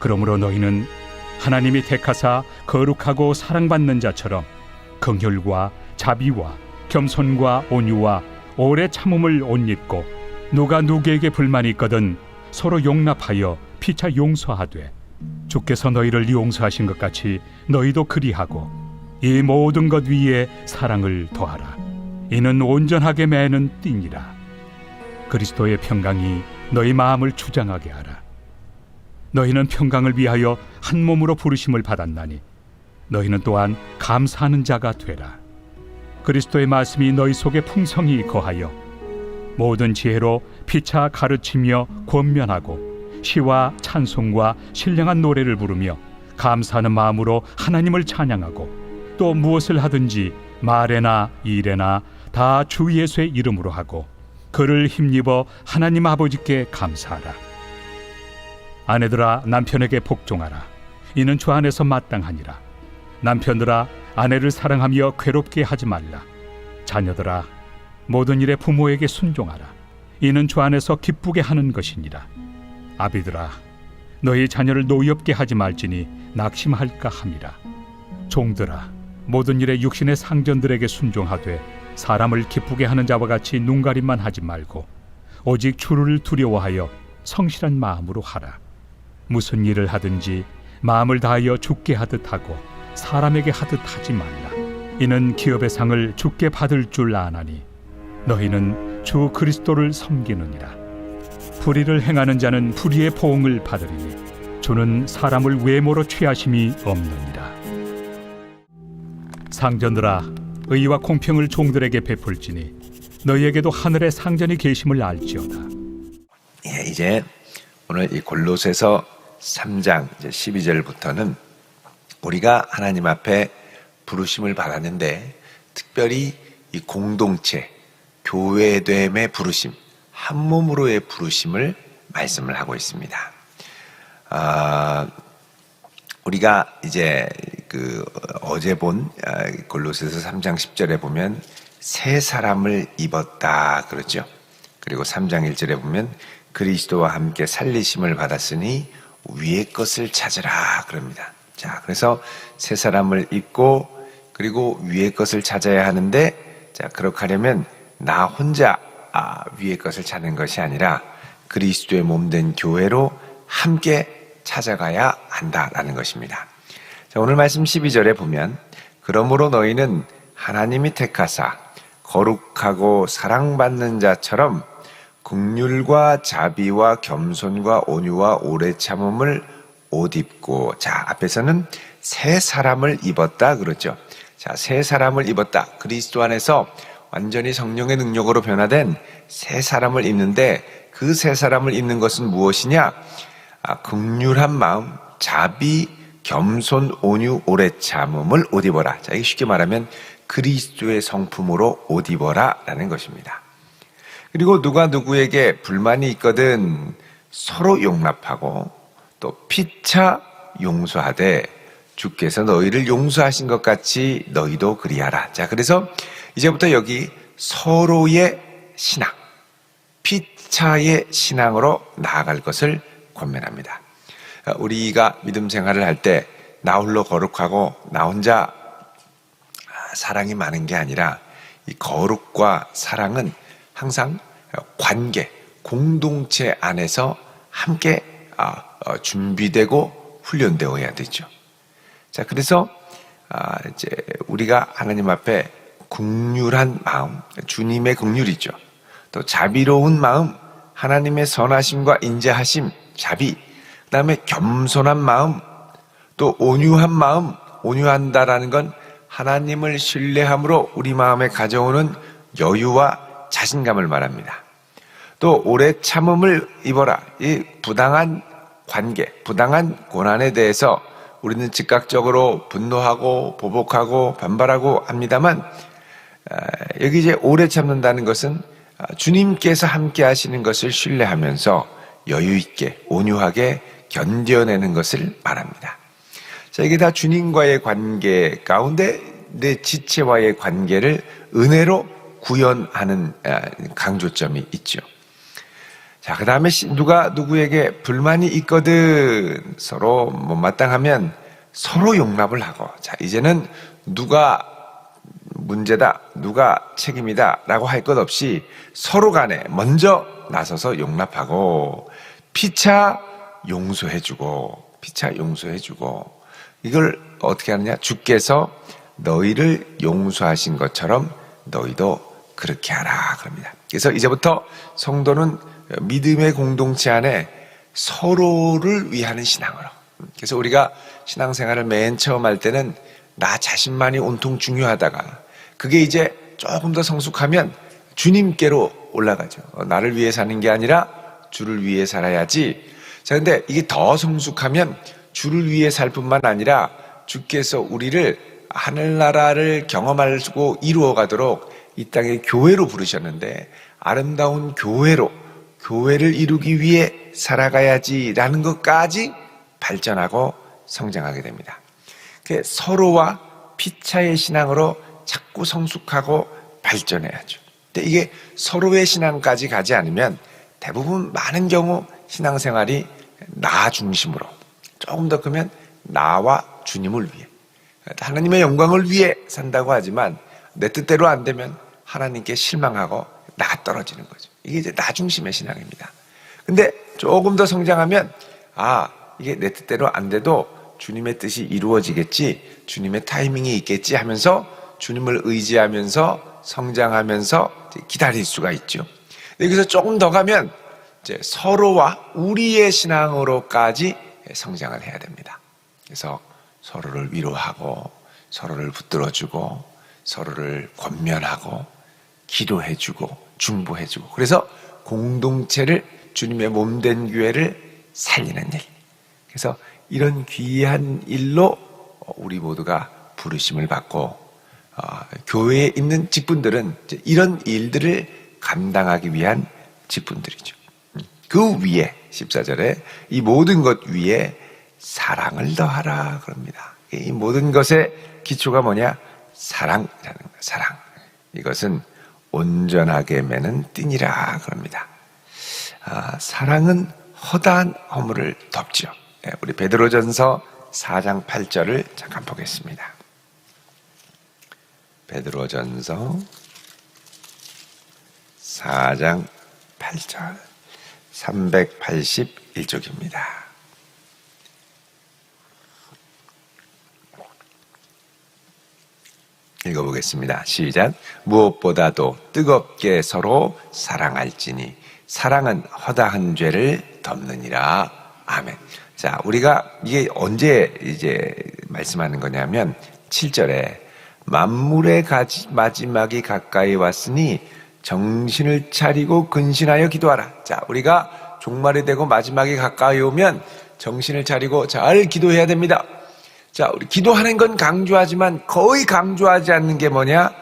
그러므로 너희는 하나님이 택하사 거룩하고 사랑받는 자처럼 긍휼과 자비와 겸손과 온유와 오래 참음을 옷 입고, 누가 누구에게 불만이 있거든 서로 용납하여 피차 용서하되, 주께서 너희를 용서하신 것 같이 너희도 그리하고, 이 모든 것 위에 사랑을 더하라. 이는 온전하게 매는 띠니라. 그리스도의 평강이 너희 마음을 주장하게 하라. 너희는 평강을 위하여 한 몸으로 부르심을 받았나니 너희는 또한 감사하는 자가 되라. 그리스도의 말씀이 너희 속에 풍성히 거하여 모든 지혜로 피차 가르치며 권면하고, 시와 찬송과 신령한 노래를 부르며 감사하는 마음으로 하나님을 찬양하고, 또 무엇을 하든지 말에나 일에나 다 주 예수의 이름으로 하고 그를 힘입어 하나님 아버지께 감사하라. 아내들아, 남편에게 복종하라. 이는 주 안에서 마땅하니라. 남편들아, 아내를 사랑하며 괴롭게 하지 말라. 자녀들아, 모든 일에 부모에게 순종하라. 이는 주 안에서 기쁘게 하는 것이니라. 아비들아, 너희 자녀를 노엽게 하지 말지니 낙심할까 함이라. 종들아, 모든 일에 육신의 상전들에게 순종하되 사람을 기쁘게 하는 자와 같이 눈가림만 하지 말고 오직 주를 두려워하여 성실한 마음으로 하라. 무슨 일을 하든지 마음을 다하여 주께 하듯 하고 사람에게 하듯 하지 말라. 이는 기업의 상을 주께 받을 줄 아나니 너희는 주 그리스도를 섬기느니라. 불의를 행하는 자는 불의의 보응을 받으리니 주는 사람을 외모로 취하심이 없느니라. 상전들아, 의와 공평을 종들에게 베풀지니 너희에게도 하늘의 상전이 계심을 알지어다. 이제 오늘 이 골로새서 3장 12절부터는 우리가 하나님 앞에 부르심을 받았는데, 특별히 이 공동체, 교회됨의 부르심, 한 몸으로의 부르심을 말씀을 하고 있습니다. 우리가 이제 어제 본 골로새서 3장 10절에 보면 새 사람을 입었다 그러죠. 그리고 3장 1절에 보면 그리스도와 함께 살리심을 받았으니 위의 것을 찾으라 그럽니다. 자, 그래서 새 사람을 입고 그리고 위의 것을 찾아야 하는데, 자, 그렇게 하려면 나 혼자 위의 것을 찾는 것이 아니라 그리스도의 몸된 교회로 함께 찾아가야 한다라는 것입니다. 자, 오늘 말씀 12절에 보면 그러므로 너희는 하나님이 택하사 거룩하고 사랑받는 자처럼 긍휼과 자비와 겸손과 온유와 오래 참음을 옷 입고, 자, 앞에서는 새 사람을 입었다 그러죠. 자, 새 사람을 입었다. 그리스도 안에서 완전히 성령의 능력으로 변화된 새 사람을 입는데, 그 새 사람을 입는 것은 무엇이냐? 긍휼한 마음, 자비, 겸손, 온유, 오래 참음을 옷 입어라. 자, 이게 쉽게 말하면 그리스도의 성품으로 옷 입어라 라는 것입니다. 그리고 누가 누구에게 불만이 있거든 서로 용납하고 또 피차 용서하되 주께서 너희를 용서하신 것 같이 너희도 그리하라. 자, 그래서 이제부터 여기 서로의 신앙, 피차의 신앙으로 나아갈 것을 권면합니다. 우리가 믿음 생활을 할 때 나 홀로 거룩하고 나 혼자 사랑이 많은 게 아니라, 이 거룩과 사랑은 항상 관계, 공동체 안에서 함께 준비되고 훈련되어야 되죠. 자, 그래서 이제 우리가 하나님 앞에 긍휼한 마음, 주님의 긍휼이죠. 또 자비로운 마음, 하나님의 선하심과 인자하심, 자비, 그 다음에 겸손한 마음, 또 온유한 마음, 온유한다라는 건 하나님을 신뢰함으로 우리 마음에 가져오는 여유와 자신감을 말합니다. 또 오래 참음을 입어라. 이 부당한 관계, 부당한 고난에 대해서 우리는 즉각적으로 분노하고 보복하고 반발하고 합니다만, 여기 이제 오래 참는다는 것은 주님께서 함께 하시는 것을 신뢰하면서 여유 있게 온유하게 견뎌내는 것을 말합니다. 자, 이게 다 주님과의 관계 가운데 내 지체와의 관계를 은혜로 구현하는 강조점이 있죠. 자, 그 다음에 누가 누구에게 불만이 있거든 서로 못마땅하면 서로 용납을 하고, 자, 이제는 누가 문제다, 누가 책임이다 라고 할 것 없이 서로 간에 먼저 나서서 용납하고, 피차 용서해주고, 이걸 어떻게 하느냐? 주께서 너희를 용서하신 것처럼 너희도 그렇게 하라 그럽니다. 그래서 이제부터 성도는 믿음의 공동체 안에 서로를 위하는 신앙으로, 그래서 우리가 신앙생활을 맨 처음 할 때는 나 자신만이 온통 중요하다가 그게 이제 조금 더 성숙하면 주님께로 올라가죠. 나를 위해 사는 게 아니라 주를 위해 살아야지. 자, 근데 이게 더 성숙하면 주를 위해 살 뿐만 아니라 주께서 우리를 하늘나라를 경험하고 이루어가도록 이 땅에 교회로 부르셨는데, 아름다운 교회를 이루기 위해 살아가야지라는 것까지 발전하고 성장하게 됩니다. 서로와 피차의 신앙으로 자꾸 성숙하고 발전해야죠. 근데 이게 서로의 신앙까지 가지 않으면 대부분 많은 경우 신앙생활이 나 중심으로, 조금 더 크면 나와 주님을 위해, 하나님의 영광을 위해 산다고 하지만 내 뜻대로 안 되면 하나님께 실망하고 나가 떨어지는 거죠. 이게 이제 나 중심의 신앙입니다. 근데 조금 더 성장하면 이게 내 뜻대로 안 돼도 주님의 뜻이 이루어지겠지, 주님의 타이밍이 있겠지 하면서 주님을 의지하면서 성장하면서 기다릴 수가 있죠. 여기서 조금 더 가면 이제 서로와 우리의 신앙으로까지 성장을 해야 됩니다. 그래서 서로를 위로하고, 서로를 붙들어주고, 서로를 권면하고, 기도해주고, 중보해주고, 그래서 공동체를, 주님의 몸된 교회를 살리는 일. 그래서 이런 귀한 일로 우리 모두가 부르심을 받고, 교회에 있는 직분들은 이런 일들을 감당하기 위한 직분들이죠. 그 위에 14절에 이 모든 것 위에 사랑을 더하라 그럽니다. 이 모든 것의 기초가 뭐냐? 사랑이라는 거예요. 사랑. 이것은 온전하게 매는 띠니라 그럽니다. 사랑은 허다한 허물을 덮죠. 우리 베드로전서 4장 8절을 잠깐 보겠습니다. 베드로전서 4장 8절 381쪽입니다. 읽어보겠습니다. 시작. 무엇보다도 뜨겁게 서로 사랑할지니 사랑은 허다한 죄를 덮느니라. 아멘. 자, 우리가 이게 언제 이제 말씀하는 거냐면 7절에 만물의 마지막이 가까이 왔으니 정신을 차리고 근신하여 기도하라. 자, 우리가 종말이 되고 마지막이 가까이 오면 정신을 차리고 잘 기도해야 됩니다. 자, 우리 기도하는 건 강조하지만 거의 강조하지 않는 게 뭐냐?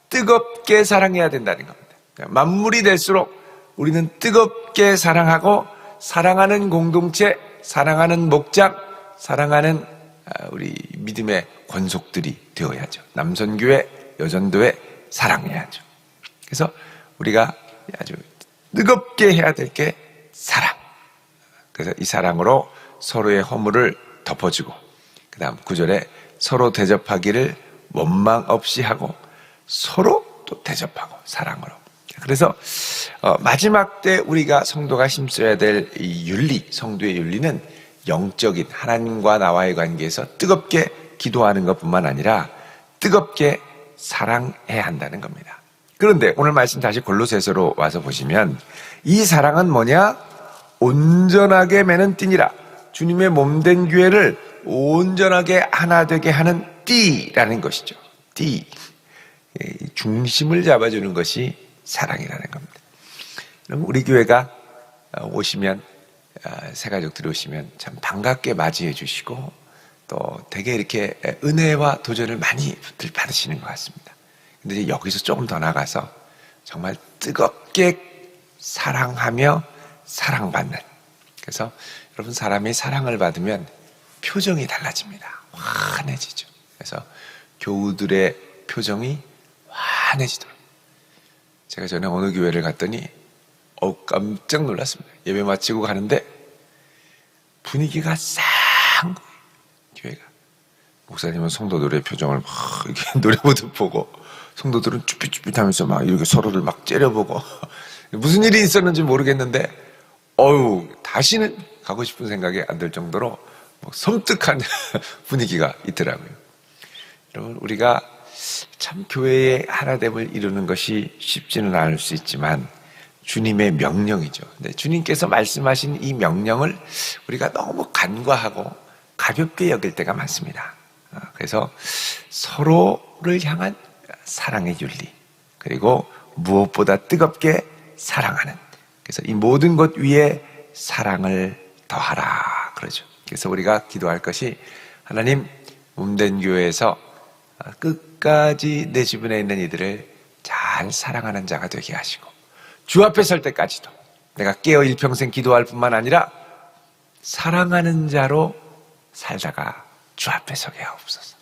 뜨겁게 사랑해야 된다는 겁니다. 만물이 될수록 우리는 뜨겁게 사랑하고, 사랑하는 공동체, 사랑하는 목장, 사랑하는 우리 믿음의 권속들이 되어야죠. 남선교회, 여전도회 사랑해야죠. 그래서 우리가 아주 뜨겁게 해야 될 게 사랑. 그래서 이 사랑으로 서로의 허물을 덮어주고, 그 다음 9절에 서로 대접하기를 원망 없이 하고 서로 또 대접하고 사랑으로. 그래서 마지막 때 우리가 성도가 힘써야 될 이 윤리, 성도의 윤리는 영적인 하나님과 나와의 관계에서 뜨겁게 기도하는 것뿐만 아니라 뜨겁게 사랑해야 한다는 겁니다. 그런데 오늘 말씀 다시 골로새서로 와서 보시면 이 사랑은 뭐냐? 온전하게 매는 띠니라. 주님의 몸된 교회를 온전하게 하나 되게 하는 띠라는 것이죠. 띠. 중심을 잡아주는 것이 사랑이라는 겁니다. 그럼 우리 교회가 오시면, 새가족들이 오시면 참 반갑게 맞이해 주시고 또 되게 이렇게 은혜와 도전을 많이 받으시는 것 같습니다. 근데 이제 여기서 조금 더 나가서 정말 뜨겁게 사랑하며 사랑받는. 그래서 여러분, 사람이 사랑을 받으면 표정이 달라집니다. 환해지죠. 그래서 교우들의 표정이 환해지도록. 제가 전에 어느 교회를 갔더니 깜짝 놀랐습니다. 예배 마치고 가는데 분위기가 싹 교회가. 목사님은 성도들의 표정을 막 이렇게 노래 보듯 보고, 성도들은 쭈삣쭈삣하면서 막 이렇게 서로를 막 째려보고 무슨 일이 있었는지 모르겠는데 다시는 가고 싶은 생각이 안 들 정도로 섬뜩한 분위기가 있더라고요. 여러분, 우리가 참 교회의 하나됨을 이루는 것이 쉽지는 않을 수 있지만 주님의 명령이죠. 근데 주님께서 말씀하신 이 명령을 우리가 너무 간과하고 가볍게 여길 때가 많습니다. 그래서 서로를 향한 사랑의 윤리, 그리고 무엇보다 뜨겁게 사랑하는, 그래서 이 모든 것 위에 사랑을 더하라 그러죠. 그래서 우리가 기도할 것이, 하나님, 몸된 교회에서 끝까지 내 주변에 있는 이들을 잘 사랑하는 자가 되게 하시고, 주 앞에 설 때까지도 내가 깨어 일평생 기도할 뿐만 아니라 사랑하는 자로 살다가 주 앞에 서게 하옵소서.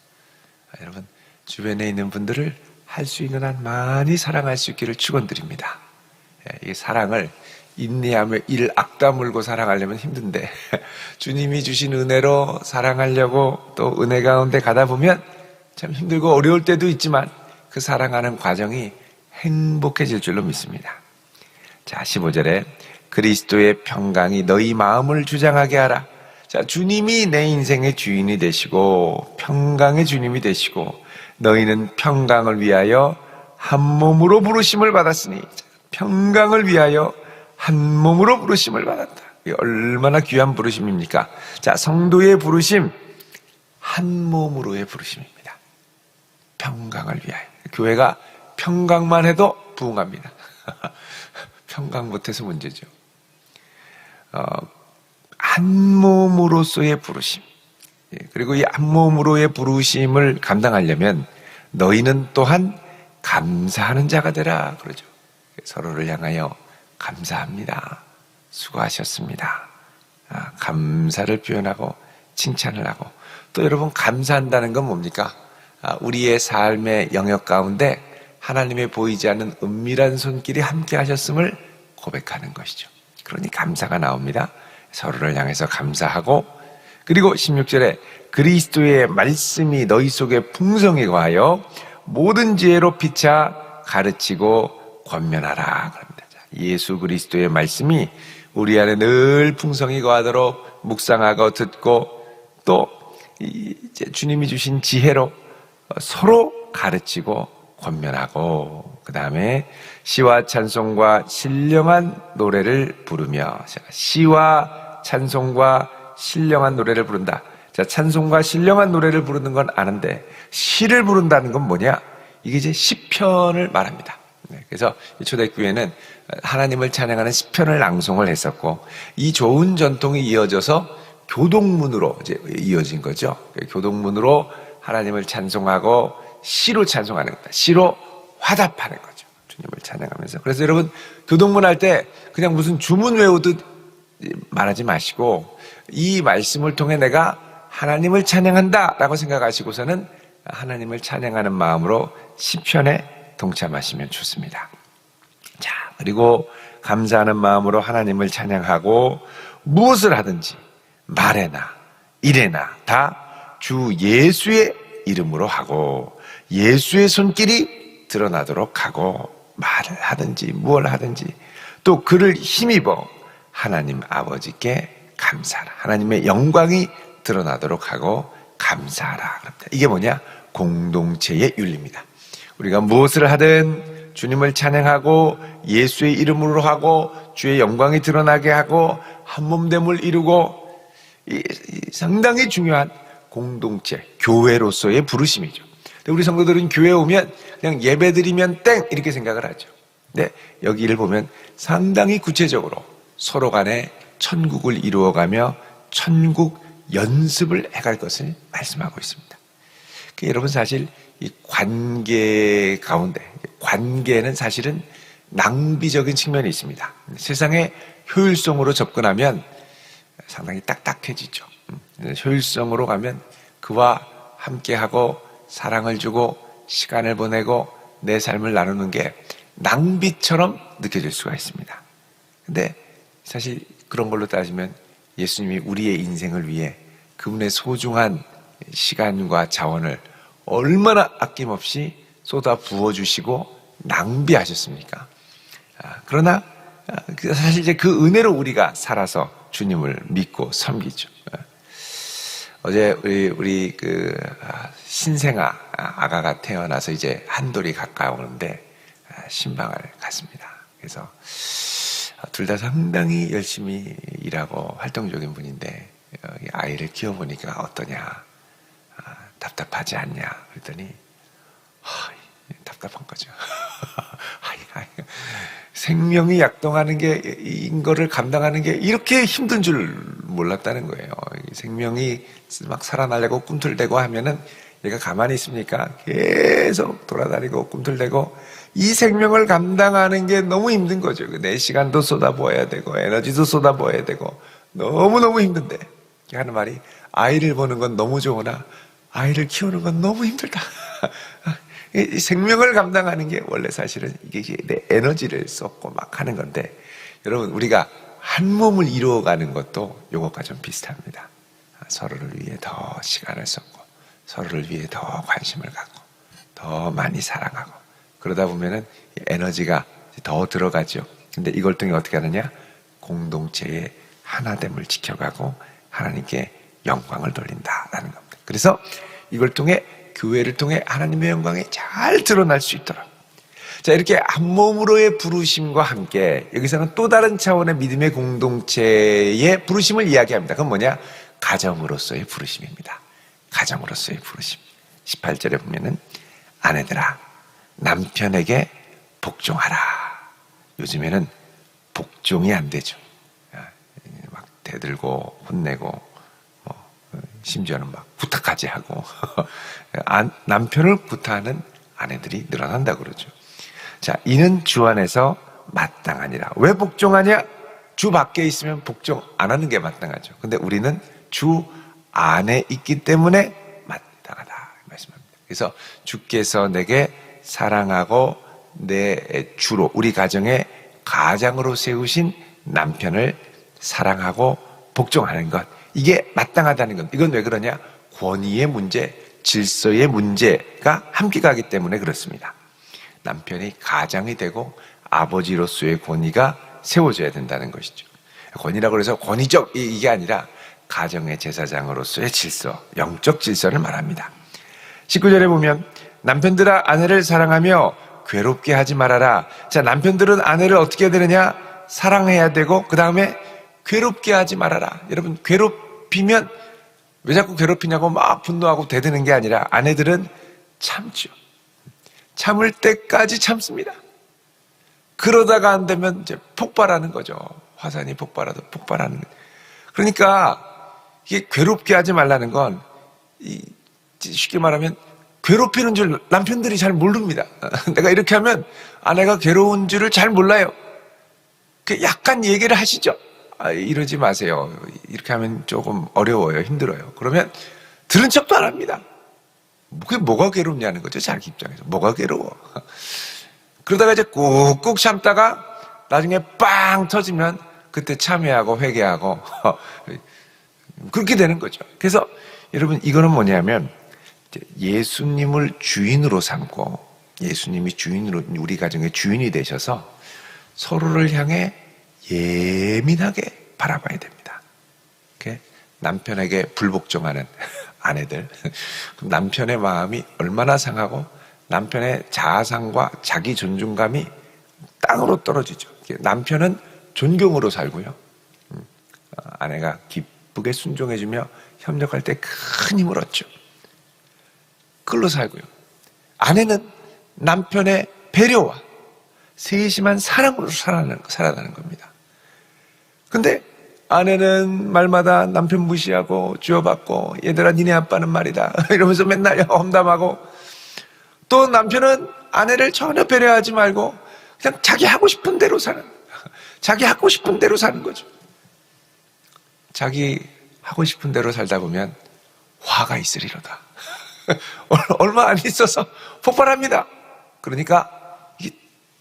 여러분, 주변에 있는 분들을 할 수 있는 한 많이 사랑할 수 있기를 축원드립니다. 이 사랑을 인내하며 이를 악다물고 사랑하려면 힘든데, 주님이 주신 은혜로 사랑하려고 또 은혜 가운데 가다 보면 참 힘들고 어려울 때도 있지만 그 사랑하는 과정이 행복해질 줄로 믿습니다. 자, 15절에 그리스도의 평강이 너희 마음을 주장하게 하라. 자, 주님이 내 인생의 주인이 되시고 평강의 주님이 되시고, 너희는 평강을 위하여 한 몸으로 부르심을 받았으니, 평강을 위하여 한 몸으로 부르심을 받았다. 이게 얼마나 귀한 부르심입니까? 자, 성도의 부르심, 한 몸으로의 부르심입니다. 평강을 위하여. 교회가 평강만 해도 부흥합니다. 평강 못해서 문제죠. 한 몸으로서의 부르심, 그리고 이 한 몸으로의 부르심을 감당하려면 너희는 또한 감사하는 자가 되라 그러죠. 서로를 향하여 감사합니다, 수고하셨습니다, 감사를 표현하고 칭찬을 하고, 또 여러분, 감사한다는 건 뭡니까? 우리의 삶의 영역 가운데 하나님의 보이지 않는 은밀한 손길이 함께 하셨음을 고백하는 것이죠. 그러니 감사가 나옵니다. 서로를 향해서 감사하고, 그리고 16절에 그리스도의 말씀이 너희 속에 풍성히 거하여 모든 지혜로 피차 가르치고 권면하라 그럽니다. 예수 그리스도의 말씀이 우리 안에 늘 풍성히 거하도록 묵상하고 듣고, 또 이제 주님이 주신 지혜로 서로 가르치고 권면하고, 그 다음에 시와 찬송과 신령한 노래를 부르며, 시와 찬송과 신령한 노래를 부른다. 자, 찬송과 신령한 노래를 부르는 건 아는데 시를 부른다는 건 뭐냐? 이게 이제 시편을 말합니다. 그래서 초대교회는 하나님을 찬양하는 시편을 낭송을 했었고, 이 좋은 전통이 이어져서 교동문으로 이제 이어진 거죠. 교동문으로 하나님을 찬송하고 시로 찬송하는 겁니다. 시로 화답하는 거죠. 주님을 찬양하면서. 그래서 여러분, 교동문 할 때 그냥 무슨 주문 외우듯 말하지 마시고, 이 말씀을 통해 내가 하나님을 찬양한다라고 생각하시고서는 하나님을 찬양하는 마음으로 시편에 동참하시면 좋습니다. 자, 그리고 감사하는 마음으로 하나님을 찬양하고, 무엇을 하든지 말에나 일에나 다 주 예수의 이름으로 하고 예수의 손길이 드러나도록 하고, 말을 하든지 무엇을 하든지 또 그를 힘입어 하나님 아버지께 감사하라. 하나님의 영광이 드러나도록 하고 감사하라. 이게 뭐냐? 공동체의 윤리입니다. 우리가 무엇을 하든 주님을 찬양하고 예수의 이름으로 하고 주의 영광이 드러나게 하고 한몸됨을 이루고, 상당히 중요한 공동체, 교회로서의 부르심이죠. 근데 우리 성도들은 교회에 오면 그냥 예배드리면 땡 이렇게 생각을 하죠. 근데 여기를 보면 상당히 구체적으로 서로 간에 천국을 이루어가며 천국 연습을 해갈 것을 말씀하고 있습니다. 여러분, 사실 이 관계 가운데, 관계는 사실은 낭비적인 측면이 있습니다. 세상에 효율성으로 접근하면 상당히 딱딱해지죠. 효율성으로 가면 그와 함께하고 사랑을 주고 시간을 보내고 내 삶을 나누는 게 낭비처럼 느껴질 수가 있습니다. 근데 사실 그런 걸로 따지면 예수님이 우리의 인생을 위해 그분의 소중한 시간과 자원을 얼마나 아낌없이 쏟아 부어주시고 낭비하셨습니까? 그러나 사실 이제 그 은혜로 우리가 살아서 주님을 믿고 섬기죠. 어제 우리 신생아 아가가 태어나서 이제 한돌이 가까우는데 신방을 갔습니다. 그래서 둘 다 상당히 열심히 일하고 활동적인 분인데 아이를 키워보니까 어떠냐, 답답하지 않냐 그랬더니 답답한 거죠. 생명이 약동하는 게, 인거를 감당하는 게 이렇게 힘든 줄 몰랐다는 거예요. 생명이 막 살아나려고 꿈틀대고 하면은 얘가 가만히 있습니까? 계속 돌아다니고 꿈틀대고 이 생명을 감당하는 게 너무 힘든 거죠. 내 시간도 쏟아부어야 되고 에너지도 쏟아부어야 되고 너무너무 힘든데 하는 말이 아이를 보는 건 너무 좋으나 아이를 키우는 건 너무 힘들다. 이 생명을 감당하는 게 원래 사실은 이게 내 에너지를 쏟고 막 하는 건데 여러분 우리가 한 몸을 이루어가는 것도 이것과 좀 비슷합니다. 서로를 위해 더 시간을 쏟고 서로를 위해 더 관심을 갖고 더 많이 사랑하고 그러다 보면은 에너지가 더 들어가죠. 근데 이걸 통해 어떻게 하느냐? 공동체의 하나됨을 지켜가고 하나님께 영광을 돌린다라는 겁니다. 그래서 이걸 통해 교회를 통해 하나님의 영광이 잘 드러날 수 있도록 자 이렇게 한 몸으로의 부르심과 함께 여기서는 또 다른 차원의 믿음의 공동체의 부르심을 이야기합니다. 그건 뭐냐? 가정으로서의 부르심입니다. 가정으로서의 부르심. 18절에 보면은 아내들아 남편에게 복종하라. 요즘에는 복종이 안 되죠. 막 대들고 혼내고 심지어는 막 구타까지 하고 남편을 구타하는 아내들이 늘어난다고 그러죠. 자, 이는 주 안에서 마땅하니라. 왜 복종하냐? 주 밖에 있으면 복종 안 하는 게 마땅하죠. 근데 우리는 주 안에 있기 때문에 마땅하다 말씀합니다. 그래서 주께서 내게 사랑하고 내 주로 우리 가정의 가장으로 세우신 남편을 사랑하고 복종하는 것 이게 마땅하다는 것. 이건 왜 그러냐? 권위의 문제, 질서의 문제가 함께 가기 때문에 그렇습니다. 남편이 가장이 되고 아버지로서의 권위가 세워져야 된다는 것이죠. 권위라고 해서 권위적 이게 아니라 가정의 제사장으로서의 질서, 영적 질서를 말합니다. 19절에 보면 남편들아 아내를 사랑하며 괴롭게 하지 말아라. 자, 남편들은 아내를 어떻게 해야 되느냐? 사랑해야 되고 그 다음에 괴롭게 하지 말아라. 여러분 괴롭히면 왜 자꾸 괴롭히냐고 막 분노하고 대드는 게 아니라 아내들은 참죠. 참을 때까지 참습니다. 그러다가 안 되면 이제 폭발하는 거죠. 화산이 폭발하도 폭발하는. 그러니까 이게 괴롭게 하지 말라는 건 쉽게 말하면 괴롭히는 줄 남편들이 잘 모릅니다. 내가 이렇게 하면 아내가 괴로운 줄을 잘 몰라요. 약간 얘기를 하시죠. 이러지 마세요. 이렇게 하면 조금 어려워요. 힘들어요. 그러면 들은 척도 안 합니다. 그게 뭐가 괴롭냐는 거죠. 자기 입장에서. 뭐가 괴로워. 그러다가 이제 꾹꾹 참다가 나중에 빵 터지면 그때 참회하고 회개하고 그렇게 되는 거죠. 그래서 여러분 이거는 뭐냐면 예수님을 주인으로 삼고 예수님이 주인으로 우리 가정의 주인이 되셔서 서로를 향해 예민하게 바라봐야 됩니다. 남편에게 불복종하는 아내들, 남편의 마음이 얼마나 상하고 남편의 자아상과 자기 존중감이 땅으로 떨어지죠. 남편은 존경으로 살고요. 아내가 기쁘게 순종해주며 협력할 때 큰 힘을 얻죠. 그걸로 살고요. 아내는 남편의 배려와 세심한 사랑으로 살아가는 겁니다. 근데 아내는 말마다 남편 무시하고 쥐어받고 얘들아 니네 아빠는 말이다 이러면서 맨날 험담하고 또 남편은 아내를 전혀 배려하지 말고 그냥 자기 하고 싶은 대로 사는 거죠. 자기 하고 싶은 대로 살다 보면 화가 있으리로다. 얼마 안 있어서 폭발합니다. 그러니까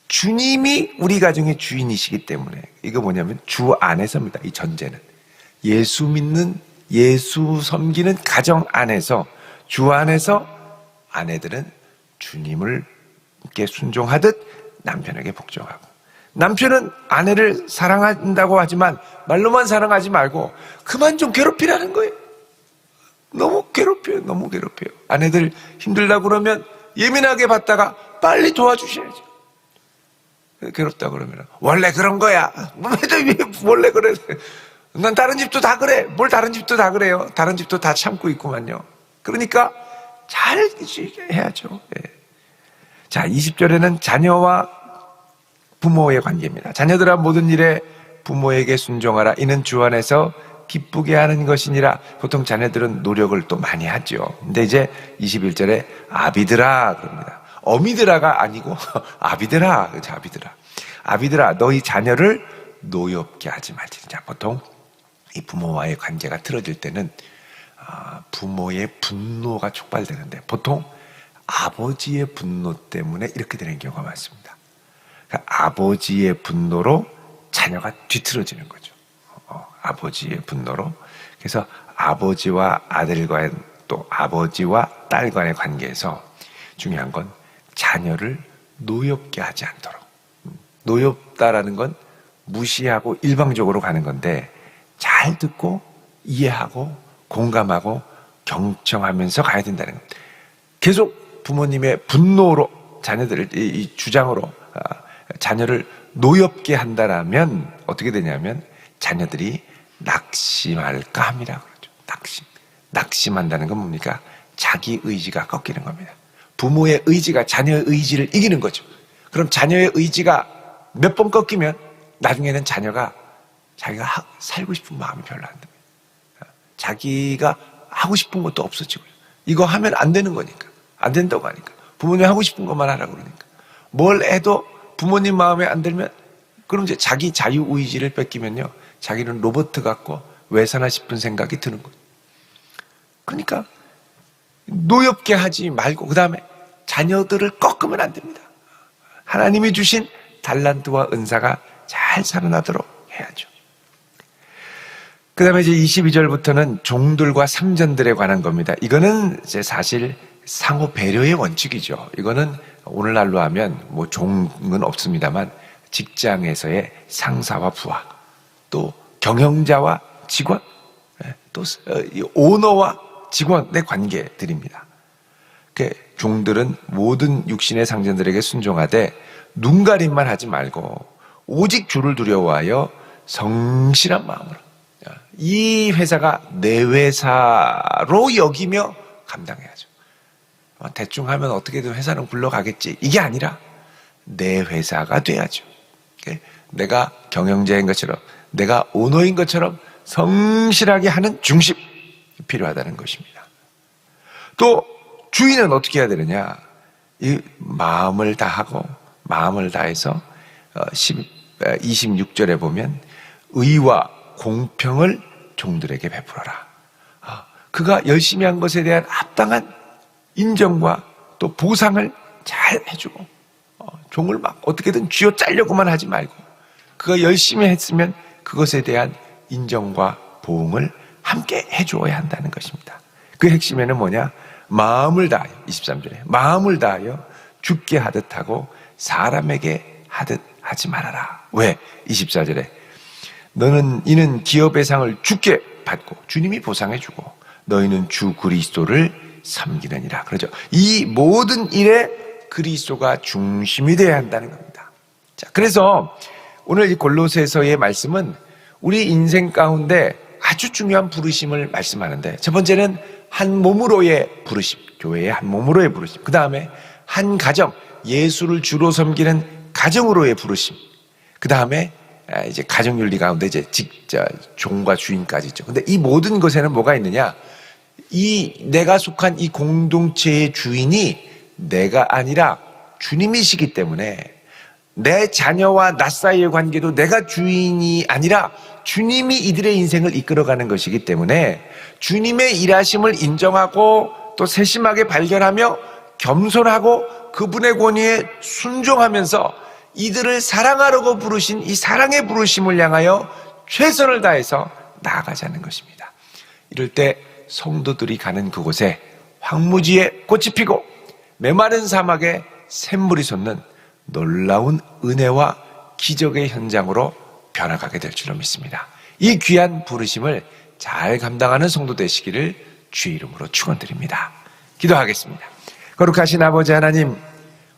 주님이 우리 가정의 주인이시기 때문에 이거 뭐냐면 주 안에서입니다. 이 전제는 예수 믿는 예수 섬기는 가정 안에서 주 안에서 아내들은 주님을께 순종하듯 남편에게 복종하고 남편은 아내를 사랑한다고 하지만 말로만 사랑하지 말고 그만 좀 괴롭히라는 거예요. 너무 괴롭혀요. 너무 괴롭혀요. 아내들 힘들다고 그러면 예민하게 받다가 빨리 도와주셔야죠. 괴롭다 그러면 원래 그런 거야. 원래 그래. 난 다른 집도 다 그래. 뭘 다른 집도 다 그래요. 다른 집도 다 참고 있구만요. 그러니까 잘 해야죠. 예. 자, 20절에는 자녀와 부모의 관계입니다. 자녀들아 모든 일에 부모에게 순종하라. 이는 주 안에서 기쁘게 하는 것이니라. 보통 자녀들은 노력을 또 많이 하죠. 근데 이제 21절에 아비들아 그럽니다. 어미들아가 아니고 아비들아. 그렇죠? 아비들아 너희 자녀를 노엽게 하지 말지. 자, 보통 이 부모와의 관계가 틀어질 때는 부모의 분노가 촉발되는데 보통 아버지의 분노 때문에 이렇게 되는 경우가 많습니다. 그러니까 아버지의 분노로 자녀가 뒤틀어지는 거죠. 아버지의 분노로. 그래서 아버지와 아들과의 또 아버지와 딸 간의 관계에서 중요한 건 자녀를 노엽게 하지 않도록. 노엽다라는 건 무시하고 일방적으로 가는 건데 잘 듣고 이해하고 공감하고 경청하면서 가야 된다는 겁니다. 계속 부모님의 분노로 자녀들을 이 주장으로 자녀를 노엽게 한다라면 어떻게 되냐면 자녀들이 낙심할까 함이라 그러죠. 낙심한다는 건 뭡니까? 자기 의지가 꺾이는 겁니다. 부모의 의지가 자녀의 의지를 이기는 거죠. 그럼 자녀의 의지가 몇 번 꺾이면 나중에는 자녀가 자기가 살고 싶은 마음이 별로 안 듭니다. 자기가 하고 싶은 것도 없어지고요. 이거 하면 안 되는 거니까. 안 된다고 하니까. 부모님 하고 싶은 것만 하라고 그러니까. 뭘 해도 부모님 마음에 안 들면 그럼 이제 자기 자유의지를 뺏기면요. 자기는 로봇 같고 왜 사나 싶은 생각이 드는 거예요. 그러니까 노엽게 하지 말고 그 다음에 자녀들을 꺾으면 안 됩니다. 하나님이 주신 달란트와 은사가 잘 살아나도록 해야죠. 그 다음에 이제 22절부터는 종들과 상전들에 관한 겁니다. 이거는 이제 사실 상호 배려의 원칙이죠. 이거는 오늘날로 하면 뭐 종은 없습니다만 직장에서의 상사와 부하, 또 경영자와 직원, 또 오너와 직원의 관계들입니다. 종들은 모든 육신의 상전들에게 순종하되 눈가림만 하지 말고 오직 주를 두려워하여 성실한 마음으로 이 회사가 내 회사로 여기며 감당해야죠. 대충 하면 어떻게든 회사는 굴러가겠지. 이게 아니라 내 회사가 돼야죠. 내가 경영자인 것처럼 내가 오너인 것처럼 성실하게 하는 중심이 필요하다는 것입니다. 또 주인은 어떻게 해야 되느냐? 이 마음을 다하고 마음을 다해서 26절에 보면 의와 공평을 종들에게 베풀어라. 그가 열심히 한 것에 대한 합당한 인정과 또 보상을 잘 해주고 종을 막 어떻게든 쥐어짜려고만 하지 말고 그가 열심히 했으면 그것에 대한 인정과 보응을 함께 해주어야 한다는 것입니다. 그 핵심에는 뭐냐? 마음을 다하여 23절에 마음을 다하여 죽게 하듯 하고 사람에게 하듯 하지 말아라. 왜? 24절에 이는 기업의 상을 주께 받고 주님이 보상해주고 너희는 주 그리스도를 섬기느니라. 그러죠. 이 모든 일에 그리스도가 중심이 되어야 한다는 겁니다. 자, 그래서 오늘 이 골로새서의 말씀은 우리 인생 가운데 아주 중요한 부르심을 말씀하는데 첫 번째는 한 몸으로의 부르심, 교회의 한 몸으로의 부르심. 그 다음에 한 가정, 예수를 주로 섬기는 가정으로의 부르심. 그 다음에 이제 가정윤리 가운데 이제 종과 주인까지 있죠. 근데 이 모든 것에는 뭐가 있느냐? 내가 속한 이 공동체의 주인이 내가 아니라 주님이시기 때문에 내 자녀와 나 사이의 관계도 내가 주인이 아니라 주님이 이들의 인생을 이끌어가는 것이기 때문에 주님의 일하심을 인정하고 또 세심하게 발견하며 겸손하고 그분의 권위에 순종하면서 이들을 사랑하라고 부르신 이 사랑의 부르심을 향하여 최선을 다해서 나아가자는 것입니다. 이럴 때 성도들이 가는 그곳에 황무지에 꽃이 피고 메마른 사막에 샘물이 솟는 놀라운 은혜와 기적의 현장으로 변화가게 될 줄로 믿습니다. 이 귀한 부르심을 잘 감당하는 성도 되시기를 주의 이름으로 축원드립니다. 기도하겠습니다. 거룩하신 아버지 하나님,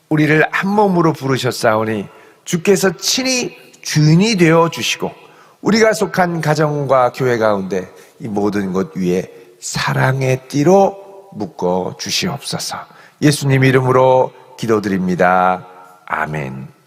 우리를 한 몸으로 부르셨사오니 주께서 친히 주인이 되어 주시고 우리가 속한 가정과 교회 가운데 이 모든 것 위에 사랑의 띠로 묶어 주시옵소서. 예수님 이름으로 기도드립니다. 아멘.